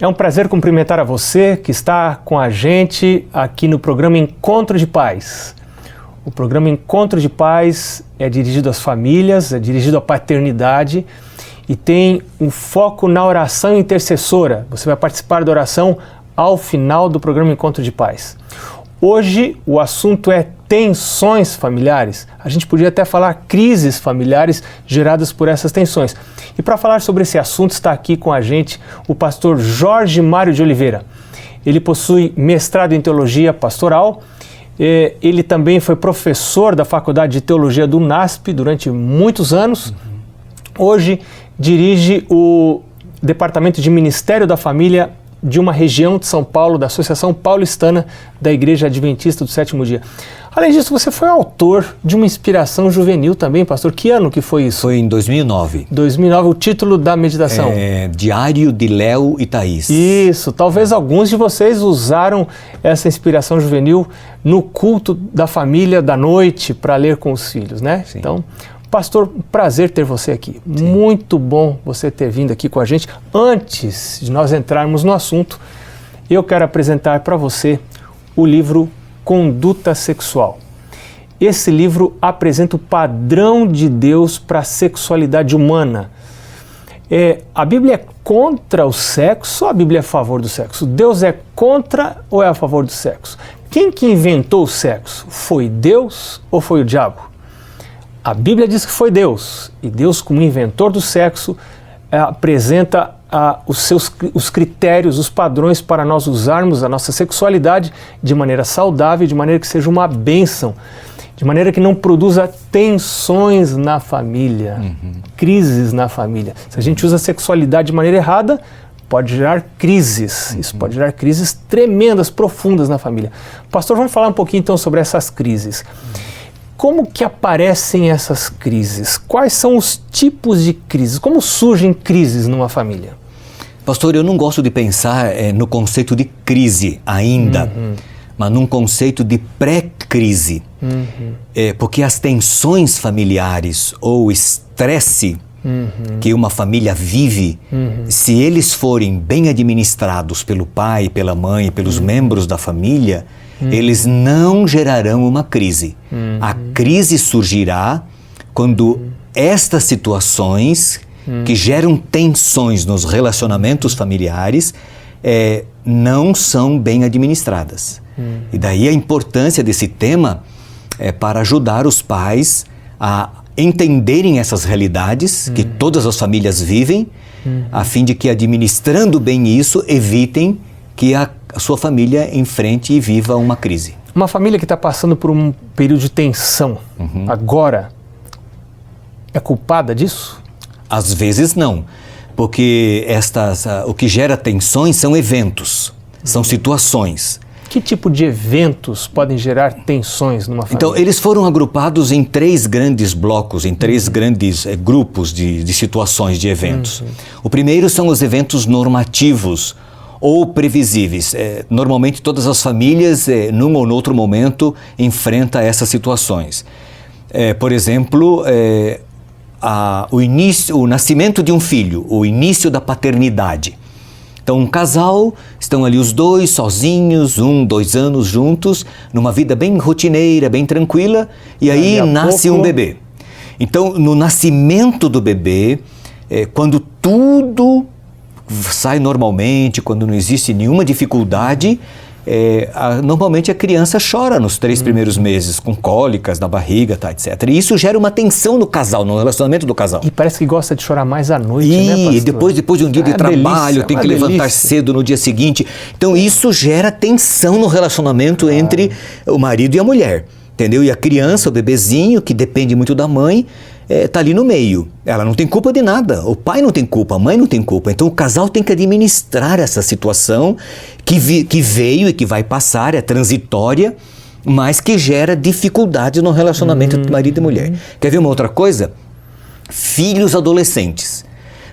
É um prazer cumprimentar a você que está com a gente aqui no programa Encontro de Pais. O programa Encontro de Pais é dirigido às famílias, é dirigido à paternidade e tem um foco na oração intercessora. Você vai participar da oração ao final do programa Encontro de Pais. Hoje o assunto é tensões familiares. A gente podia até falar crises familiares geradas por essas tensões. E para falar sobre esse assunto está aqui com a gente o pastor Jorge Mário de Oliveira. Ele possui mestrado em teologia pastoral. Ele também foi professor da Faculdade de Teologia do UNASP durante muitos anos. Hoje dirige o Departamento de Ministério da Família de uma região de São Paulo, da Associação Paulistana da Igreja Adventista do Sétimo Dia. Além disso, você foi autor de uma inspiração juvenil também, pastor. Que ano que foi isso? Foi em 2009. 2009, o título da meditação? Diário de Léo e Thaís. Isso, talvez alguns de vocês usaram essa inspiração juvenil no culto da família da noite para ler com os filhos, né? Sim. Então, pastor, prazer ter você aqui. Sim. Muito bom você ter vindo aqui com a gente. Antes de nós entrarmos no assunto, eu quero apresentar para você o livro Conduta Sexual. Esse livro apresenta o padrão de Deus para a sexualidade humana. A Bíblia é contra o sexo ou a Bíblia é a favor do sexo? Deus é contra ou é a favor do sexo? Quem que inventou o sexo? Foi Deus ou foi o diabo? A Bíblia diz que foi Deus, e Deus, como inventor do sexo, apresenta os critérios, os padrões para nós usarmos a nossa sexualidade de maneira saudável, de maneira que seja uma bênção, de maneira que não produza tensões na família, crises na família. Se a gente usa a sexualidade de maneira errada, pode gerar crises. Isso pode gerar crises tremendas, profundas na família. Pastor, vamos falar um pouquinho então sobre essas crises. Como que aparecem essas crises? Quais são os tipos de crises? Como surgem crises numa família? Pastor, eu não gosto de pensar no conceito de crise ainda, mas num conceito de pré-crise. Porque as tensões familiares ou o estresse que uma família vive, se eles forem bem administrados pelo pai, pela mãe, pelos membros da família, eles não gerarão uma crise. A crise surgirá quando estas situações que geram tensões nos relacionamentos familiares não são bem administradas. E daí a importância desse tema para ajudar os pais a entenderem essas realidades que todas as famílias vivem, a fim de que, administrando bem isso, evitem que a sua família enfrente e viva uma crise. Uma família que está passando por um período de tensão, agora, é culpada disso? Às vezes não, porque o que gera tensões são eventos, são situações. Que tipo de eventos podem gerar tensões numa família? Então, eles foram agrupados em 3 grandes blocos, em 3 grandes grupos de situações, de eventos. O primeiro são os eventos normativos, ou previsíveis. Normalmente todas as famílias, num ou noutro momento, enfrentam essas situações. Por exemplo, o nascimento de um filho, o início da paternidade. Então, um casal, estão ali os dois sozinhos, 1, 2 anos juntos, numa vida bem rotineira, bem tranquila, e aí nasce um bebê. Então, no nascimento do bebê, quando tudo sai normalmente, quando não existe nenhuma dificuldade, normalmente a criança chora nos 3 primeiros meses, com cólicas na barriga, etc. E isso gera uma tensão no casal, no relacionamento do casal. E parece que gosta de chorar mais à noite, né, pastor? E depois de um dia de trabalho, tem que levantar cedo no dia seguinte. Então isso gera tensão no relacionamento entre o marido e a mulher, entendeu? E a criança, o bebezinho, que depende muito da mãe, está ali no meio. Ela não tem culpa de nada. O pai não tem culpa, a mãe não tem culpa. Então o casal tem que administrar essa situação que veio e que vai passar, é transitória, mas que gera dificuldade no relacionamento entre marido e mulher. Quer ver uma outra coisa? Filhos adolescentes.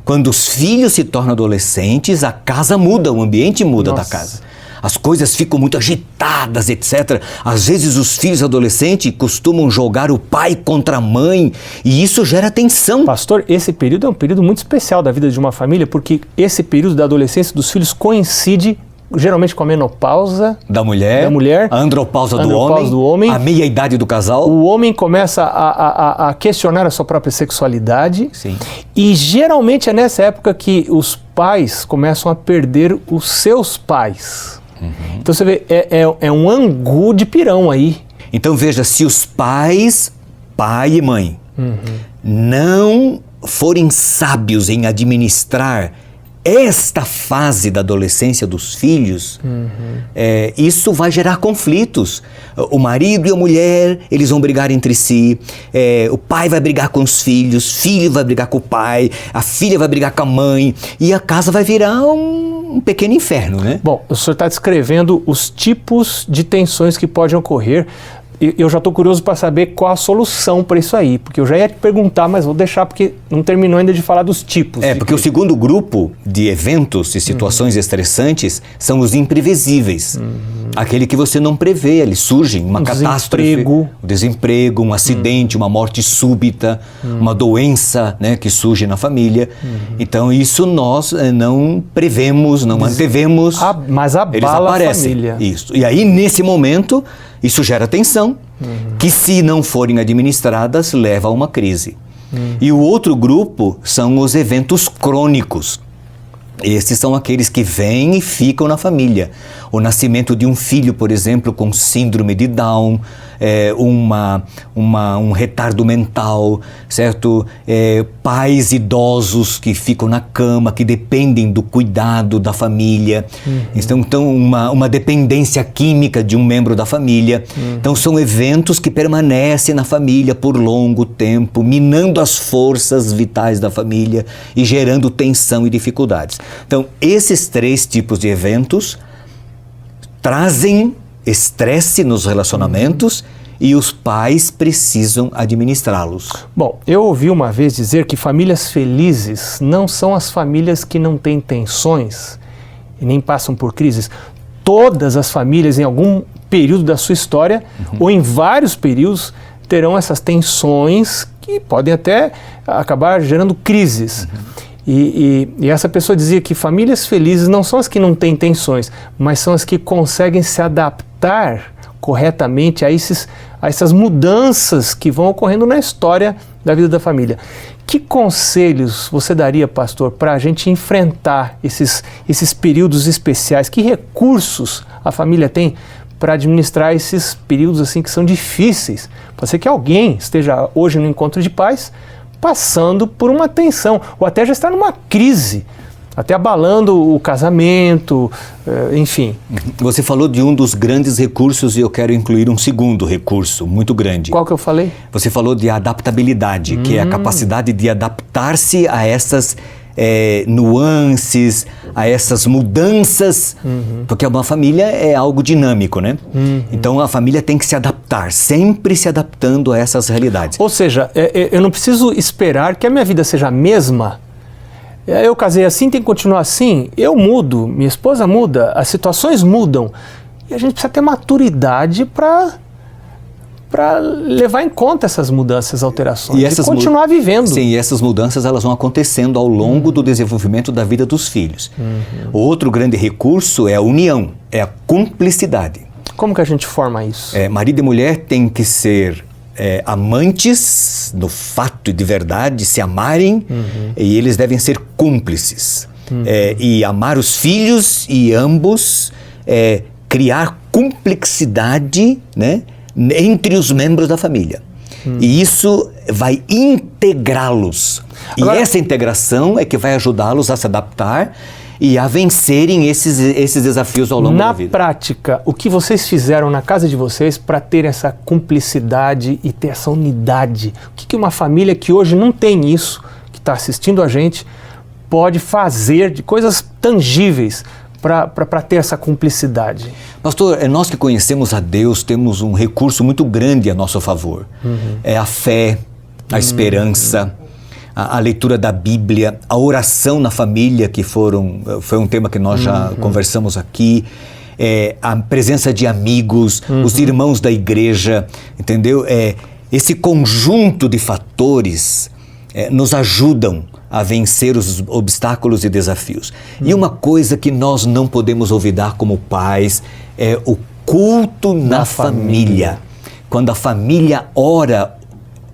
Quando os filhos se tornam adolescentes, a casa muda, o ambiente muda da casa. as coisas ficam muito agitadas, etc. Às vezes os filhos adolescentes costumam jogar o pai contra a mãe e isso gera tensão. Pastor, esse período é um período muito especial da vida de uma família, porque esse período da adolescência dos filhos coincide geralmente com a menopausa da mulher, a andropausa do homem, a meia-idade do casal. O homem começa a questionar a sua própria sexualidade. Sim. E geralmente é nessa época que os pais começam a perder os seus pais. Então você vê, é um angu de pirão aí. Então veja, se os pais, pai e mãe, não forem sábios em administrar esta fase da adolescência dos filhos, isso vai gerar conflitos. O marido e a mulher, eles vão brigar entre si, o pai vai brigar com os filhos, filho vai brigar com o pai, a filha vai brigar com a mãe, e a casa vai virar um pequeno inferno, né? Bom, o senhor está descrevendo os tipos de tensões que podem ocorrer. Eu já estou curioso para saber qual a solução para isso aí, porque eu já ia te perguntar, mas vou deixar porque não terminou ainda de falar dos tipos. Porque o segundo grupo de eventos e situações estressantes são os imprevisíveis. Aquele que você não prevê, eles surgem, uma catástrofe, o desemprego, um acidente, uma morte súbita, uma doença, né, que surge na família. Então isso nós não prevemos, não antevemos, mas abala eles aparecem. A família. Isso. E aí nesse momento isso gera tensão, que se não forem administradas, leva a uma crise. E o outro grupo são os eventos crônicos. Esses são aqueles que vêm e ficam na família. O nascimento de um filho, por exemplo, com síndrome de Down, um retardo mental, certo? Pais idosos que ficam na cama, que dependem do cuidado da família. Então uma dependência química de um membro da família. Então são eventos que permanecem na família por longo tempo, minando as forças vitais da família e gerando tensão e dificuldades. Então esses três tipos de eventos trazem estresse nos relacionamentos e os pais precisam administrá-los. Bom, eu ouvi uma vez dizer que famílias felizes não são as famílias que não têm tensões e nem passam por crises. Todas as famílias, em algum período da sua história, ou em vários períodos, terão essas tensões que podem até acabar gerando crises. E essa pessoa dizia que famílias felizes não são as que não têm tensões, mas são as que conseguem se adaptar corretamente a essas mudanças que vão ocorrendo na história da vida da família. Que conselhos você daria, pastor, para a gente enfrentar esses períodos especiais? Que recursos a família tem para administrar esses períodos assim que são difíceis? Pode ser que alguém esteja hoje no encontro de pais passando por uma tensão, ou até já está numa crise, até abalando o casamento, enfim. Você falou de um dos grandes recursos e eu quero incluir um segundo recurso muito grande. Qual que eu falei? Você falou de adaptabilidade, que é a capacidade de adaptar-se a essas nuances, a essas mudanças, porque uma família é algo dinâmico, né? Então a família tem que se adaptar, sempre se adaptando a essas realidades. Ou seja, eu não preciso esperar que a minha vida seja a mesma. Eu casei assim, tem que continuar assim. Eu mudo, minha esposa muda, as situações mudam. E a gente precisa ter maturidade para levar em conta essas mudanças, alterações e continuar vivendo. Sim, e essas mudanças elas vão acontecendo ao longo do desenvolvimento da vida dos filhos. O outro grande recurso é a união, é a cumplicidade. Como que a gente forma isso? Marido e mulher têm que ser amantes no fato e de verdade, se amarem, e eles devem ser cúmplices. E amar os filhos e ambos criar cumplicidade, né, entre os membros da família. E isso vai integrá-los. Agora, e essa integração é que vai ajudá-los a se adaptar e a vencerem esses desafios ao longo da vida. Na prática, o que vocês fizeram na casa de vocês para ter essa cumplicidade e ter essa unidade? O que uma família que hoje não tem isso, que está assistindo a gente, pode fazer de coisas tangíveis para ter essa cumplicidade? Pastor, nós que conhecemos a Deus temos um recurso muito grande a nosso favor. É a fé, a esperança, a leitura da Bíblia, a oração na família, que foi um tema que nós já conversamos aqui. a presença de amigos, os irmãos da igreja, entendeu? Esse conjunto de fatores nos ajudam a vencer os obstáculos e desafios. E uma coisa que nós não podemos olvidar como pais é o culto na família. Quando a família ora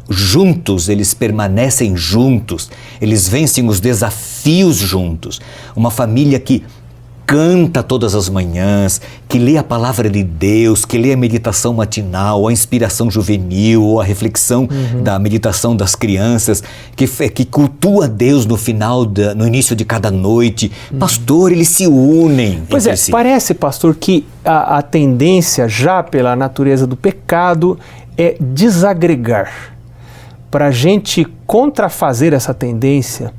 juntos, eles permanecem juntos, eles vencem os desafios juntos. Uma família que canta todas as manhãs, que lê a palavra de Deus, que lê a meditação matinal, a inspiração juvenil, ou a reflexão da meditação das crianças, que cultua Deus no início de cada noite. Pastor, eles se unem. Pois é, parece, pastor, que a tendência, já pela natureza do pecado, é desagregar. Para a gente contrafazer essa tendência,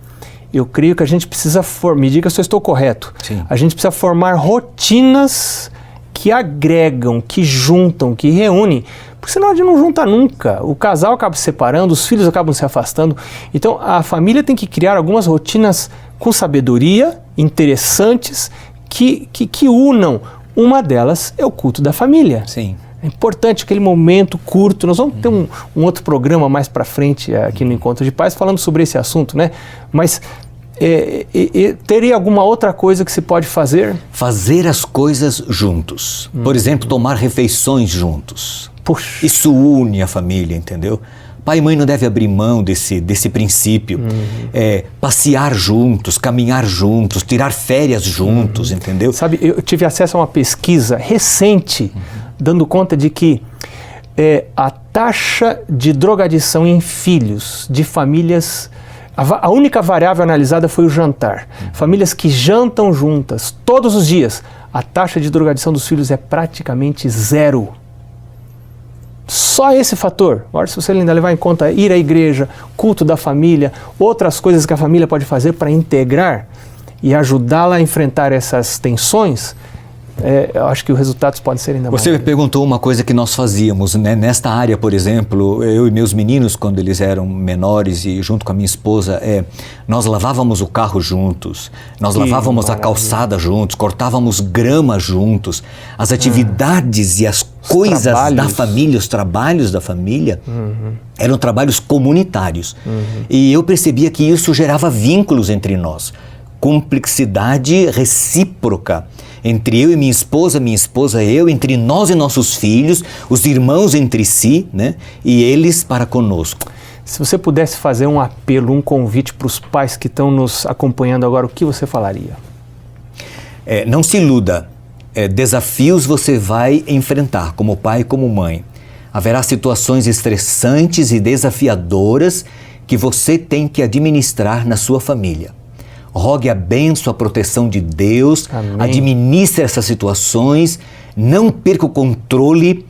eu creio que a gente precisa me diga se eu estou correto. Sim. A gente precisa formar rotinas que agregam, que juntam, que reúnem, porque senão a gente não junta nunca. O casal acaba se separando, os filhos acabam se afastando. Então a família tem que criar algumas rotinas com sabedoria, interessantes, que unam. Uma delas é o culto da família. Sim. É importante aquele momento curto. Nós vamos ter um outro programa mais para frente aqui no Encontro de Pais falando sobre esse assunto, né? Mas teria alguma outra coisa que se pode fazer? Fazer as coisas juntos. Por exemplo, tomar refeições juntos. Puxa. Isso une a família, entendeu? Pai e mãe não devem abrir mão desse princípio. Passear juntos, caminhar juntos, tirar férias juntos, entendeu? Sabe, eu tive acesso a uma pesquisa recente dando conta de que a taxa de drogadição em filhos de famílias, a única variável analisada foi o jantar. Famílias que jantam juntas todos os dias, a taxa de drogadição dos filhos é praticamente zero. Só esse fator. Agora, se você ainda levar em conta ir à igreja, culto da família, outras coisas que a família pode fazer para integrar e ajudá-la a enfrentar essas tensões, eu acho que os resultados podem ser ainda mais. Você me perguntou uma coisa que nós fazíamos, né? Nesta área, por exemplo, eu e meus meninos, quando eles eram menores e junto com a minha esposa, nós lavávamos o carro juntos, nós lavávamos a calçada juntos, cortávamos grama juntos, as atividades e as coisas da família, os trabalhos da família, eram trabalhos comunitários. E eu percebia que isso gerava vínculos entre nós, cumplicidade recíproca. Entre eu e minha esposa e eu, entre nós e nossos filhos, os irmãos entre si, né? E eles para conosco. Se você pudesse fazer um apelo, um convite para os pais que estão nos acompanhando agora, o que você falaria? Não se iluda. Desafios você vai enfrentar, como pai e como mãe. Haverá situações estressantes e desafiadoras que você tem que administrar na sua família. Rogue a bênção, a proteção de Deus, Amém. Administre essas situações, não perca o controle,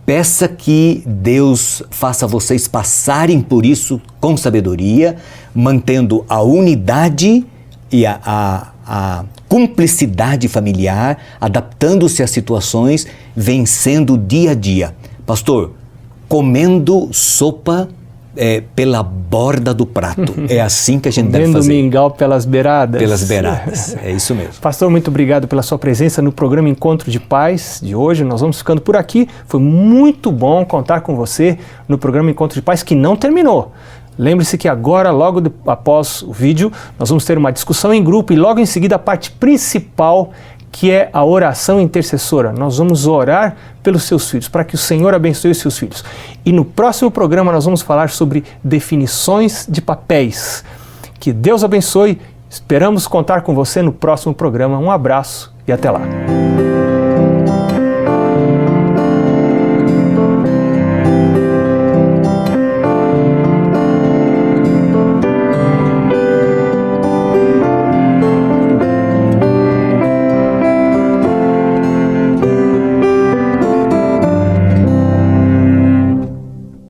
peça que Deus faça vocês passarem por isso com sabedoria, mantendo a unidade e a cumplicidade familiar, adaptando-se às situações, vencendo dia a dia. Pastor, comendo sopa pela borda do prato. É assim que a gente deve fazer. Comendo mingau pelas beiradas. Pelas beiradas, é isso mesmo. Pastor, muito obrigado pela sua presença no programa Encontro de Pais de hoje. Nós vamos ficando por aqui. Foi muito bom contar com você no programa Encontro de Pais, que não terminou. Lembre-se que agora, logo após o vídeo, nós vamos ter uma discussão em grupo e logo em seguida a parte principal, que é a oração intercessora. Nós vamos orar pelos seus filhos, para que o Senhor abençoe os seus filhos. E no próximo programa nós vamos falar sobre definições de papéis. Que Deus abençoe. Esperamos contar com você no próximo programa. Um abraço e até lá.